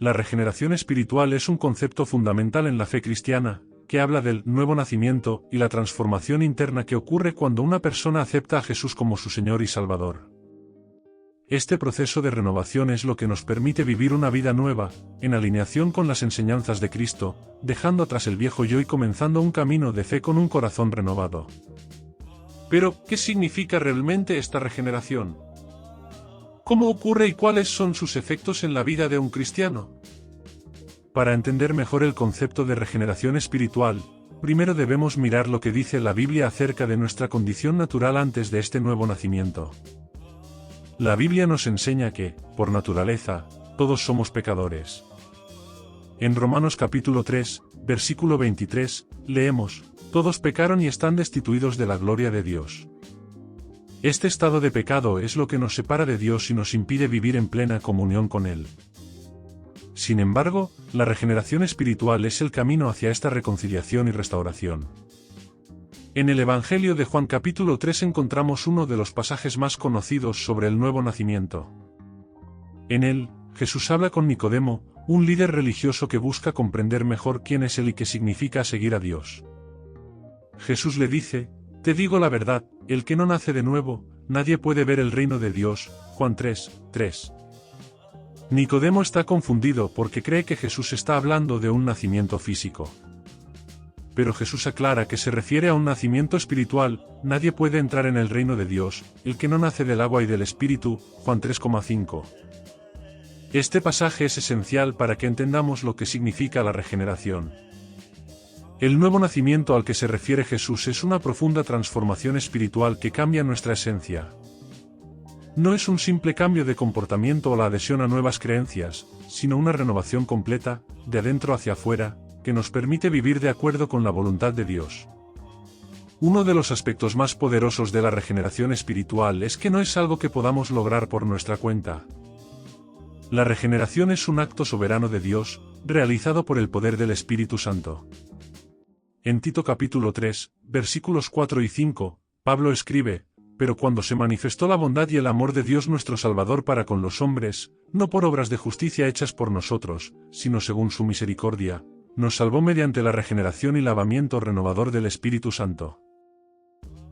La regeneración espiritual es un concepto fundamental en la fe cristiana, que habla del nuevo nacimiento y la transformación interna que ocurre cuando una persona acepta a Jesús como su Señor y Salvador. Este proceso de renovación es lo que nos permite vivir una vida nueva, en alineación con las enseñanzas de Cristo, dejando atrás el viejo yo y comenzando un camino de fe con un corazón renovado. Pero, ¿qué significa realmente esta regeneración? ¿Cómo ocurre y cuáles son sus efectos en la vida de un cristiano? Para entender mejor el concepto de regeneración espiritual, primero debemos mirar lo que dice la Biblia acerca de nuestra condición natural antes de este nuevo nacimiento. La Biblia nos enseña que, por naturaleza, todos somos pecadores. En Romanos capítulo 3, versículo 23, leemos: todos pecaron y están destituidos de la gloria de Dios. Este estado de pecado es lo que nos separa de Dios y nos impide vivir en plena comunión con Él. Sin embargo, la regeneración espiritual es el camino hacia esta reconciliación y restauración. En el Evangelio de Juan capítulo 3 encontramos uno de los pasajes más conocidos sobre el nuevo nacimiento. En él, Jesús habla con Nicodemo, un líder religioso que busca comprender mejor quién es Él y qué significa seguir a Dios. Jesús le dice: te digo la verdad, el que no nace de nuevo, nadie puede ver el reino de Dios. Juan 3:3. Nicodemo está confundido porque cree que Jesús está hablando de un nacimiento físico. Pero Jesús aclara que se refiere a un nacimiento espiritual. Nadie puede entrar en el reino de Dios, el que no nace del agua y del Espíritu. Juan 3:5. Este pasaje es esencial para que entendamos lo que significa la regeneración. El nuevo nacimiento al que se refiere Jesús es una profunda transformación espiritual que cambia nuestra esencia. No es un simple cambio de comportamiento o la adhesión a nuevas creencias, sino una renovación completa, de adentro hacia afuera, que nos permite vivir de acuerdo con la voluntad de Dios. Uno de los aspectos más poderosos de la regeneración espiritual es que no es algo que podamos lograr por nuestra cuenta. La regeneración es un acto soberano de Dios, realizado por el poder del Espíritu Santo. En Tito capítulo 3, versículos 4 y 5, Pablo escribe: pero cuando se manifestó la bondad y el amor de Dios nuestro Salvador para con los hombres, no por obras de justicia hechas por nosotros, sino según su misericordia, nos salvó mediante la regeneración y lavamiento renovador del Espíritu Santo.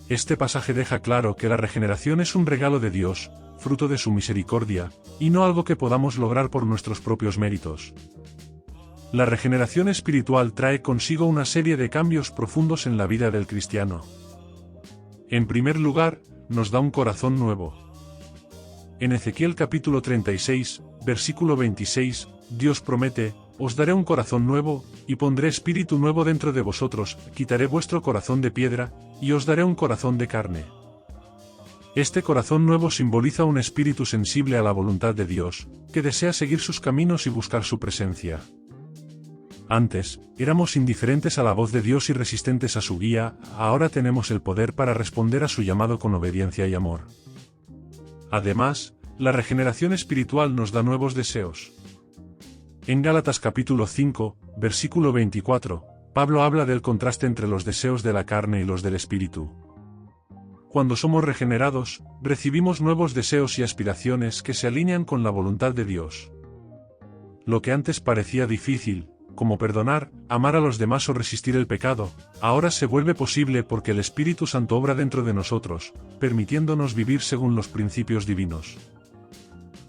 Este pasaje deja claro que la regeneración es un regalo de Dios, fruto de su misericordia, y no algo que podamos lograr por nuestros propios méritos. La regeneración espiritual trae consigo una serie de cambios profundos en la vida del cristiano. En primer lugar, nos da un corazón nuevo. En Ezequiel capítulo 36, versículo 26, Dios promete: os daré un corazón nuevo, y pondré espíritu nuevo dentro de vosotros, quitaré vuestro corazón de piedra, y os daré un corazón de carne. Este corazón nuevo simboliza un espíritu sensible a la voluntad de Dios, que desea seguir sus caminos y buscar su presencia. Antes, éramos indiferentes a la voz de Dios y resistentes a su guía. Ahora tenemos el poder para responder a su llamado con obediencia y amor. Además, la regeneración espiritual nos da nuevos deseos. En Gálatas capítulo 5, versículo 24, Pablo habla del contraste entre los deseos de la carne y los del espíritu. Cuando somos regenerados, recibimos nuevos deseos y aspiraciones que se alinean con la voluntad de Dios. Lo que antes parecía difícil, como perdonar, amar a los demás o resistir el pecado, ahora se vuelve posible porque el Espíritu Santo obra dentro de nosotros, permitiéndonos vivir según los principios divinos.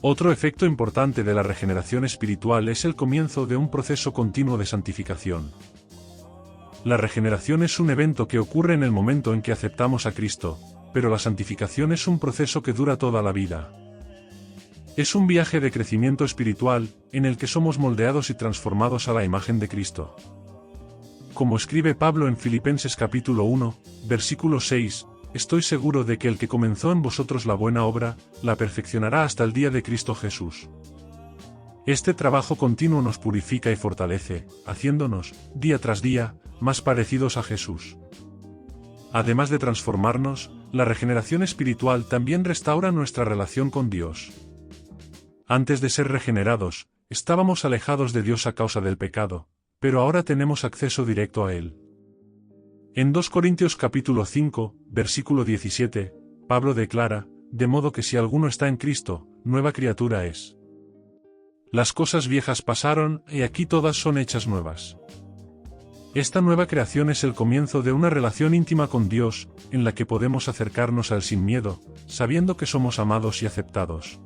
Otro efecto importante de la regeneración espiritual es el comienzo de un proceso continuo de santificación. La regeneración es un evento que ocurre en el momento en que aceptamos a Cristo, pero la santificación es un proceso que dura toda la vida. Es un viaje de crecimiento espiritual, en el que somos moldeados y transformados a la imagen de Cristo. Como escribe Pablo en Filipenses capítulo 1, versículo 6, estoy seguro de que el que comenzó en vosotros la buena obra, la perfeccionará hasta el día de Cristo Jesús. Este trabajo continuo nos purifica y fortalece, haciéndonos, día tras día, más parecidos a Jesús. Además de transformarnos, la regeneración espiritual también restaura nuestra relación con Dios. Antes de ser regenerados, estábamos alejados de Dios a causa del pecado, pero ahora tenemos acceso directo a Él. En 2 Corintios capítulo 5, versículo 17, Pablo declara: de modo que si alguno está en Cristo, nueva criatura es. Las cosas viejas pasaron, y aquí todas son hechas nuevas. Esta nueva creación es el comienzo de una relación íntima con Dios, en la que podemos acercarnos a Él sin miedo, sabiendo que somos amados y aceptados.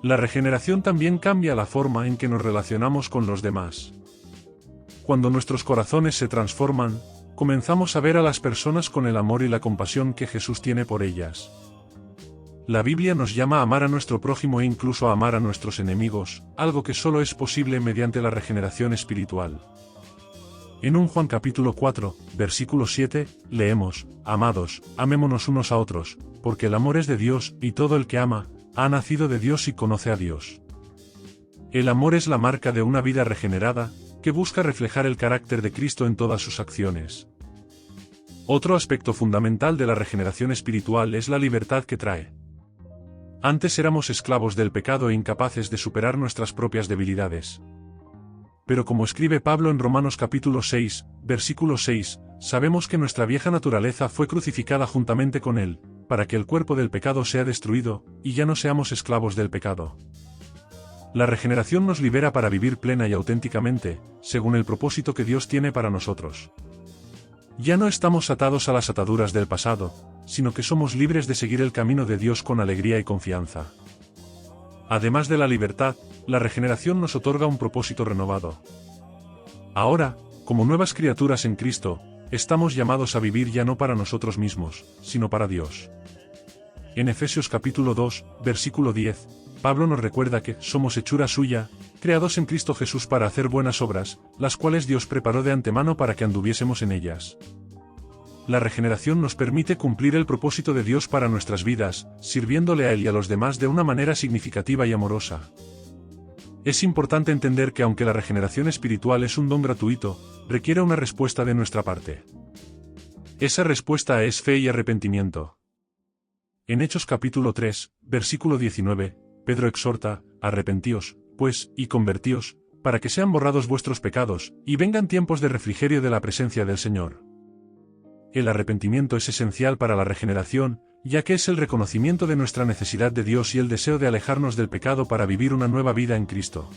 La regeneración también cambia la forma en que nos relacionamos con los demás. Cuando nuestros corazones se transforman, comenzamos a ver a las personas con el amor y la compasión que Jesús tiene por ellas. La Biblia nos llama a amar a nuestro prójimo e incluso a amar a nuestros enemigos, algo que solo es posible mediante la regeneración espiritual. En 1 Juan capítulo 4, versículo 7, leemos: Amados, amémonos unos a otros, porque el amor es de Dios, y todo el que ama, ha nacido de Dios y conoce a Dios. El amor es la marca de una vida regenerada, que busca reflejar el carácter de Cristo en todas sus acciones. Otro aspecto fundamental de la regeneración espiritual es la libertad que trae. Antes éramos esclavos del pecado e incapaces de superar nuestras propias debilidades. Pero como escribe Pablo en Romanos capítulo 6, versículo 6, sabemos que nuestra vieja naturaleza fue crucificada juntamente con Él, para que el cuerpo del pecado sea destruido, y ya no seamos esclavos del pecado. La regeneración nos libera para vivir plena y auténticamente, según el propósito que Dios tiene para nosotros. Ya no estamos atados a las ataduras del pasado, sino que somos libres de seguir el camino de Dios con alegría y confianza. Además de la libertad, la regeneración nos otorga un propósito renovado. Ahora, como nuevas criaturas en Cristo, estamos llamados a vivir ya no para nosotros mismos, sino para Dios. En Efesios capítulo 2, versículo 10, Pablo nos recuerda que somos hechura suya, creados en Cristo Jesús para hacer buenas obras, las cuales Dios preparó de antemano para que anduviésemos en ellas. La regeneración nos permite cumplir el propósito de Dios para nuestras vidas, sirviéndole a Él y a los demás de una manera significativa y amorosa. Es importante entender que aunque la regeneración espiritual es un don gratuito, requiere una respuesta de nuestra parte. Esa respuesta es fe y arrepentimiento. En Hechos capítulo 3, versículo 19, Pedro exhorta: arrepentíos, pues, y convertíos, para que sean borrados vuestros pecados, y vengan tiempos de refrigerio de la presencia del Señor. El arrepentimiento es esencial para la regeneración, ya que es el reconocimiento de nuestra necesidad de Dios y el deseo de alejarnos del pecado para vivir una nueva vida en Cristo.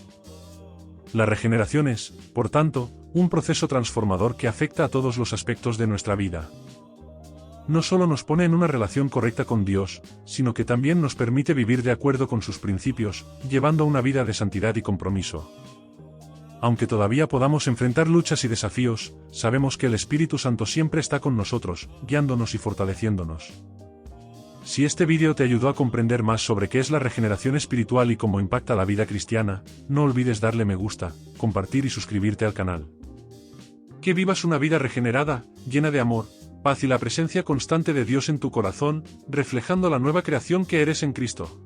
La regeneración es, por tanto, un proceso transformador que afecta a todos los aspectos de nuestra vida. No solo nos pone en una relación correcta con Dios, sino que también nos permite vivir de acuerdo con sus principios, llevando una vida de santidad y compromiso. Aunque todavía podamos enfrentar luchas y desafíos, sabemos que el Espíritu Santo siempre está con nosotros, guiándonos y fortaleciéndonos. Si este vídeo te ayudó a comprender más sobre qué es la regeneración espiritual y cómo impacta la vida cristiana, no olvides darle me gusta, compartir y suscribirte al canal. Que vivas una vida regenerada, llena de amor, paz y la presencia constante de Dios en tu corazón, reflejando la nueva creación que eres en Cristo.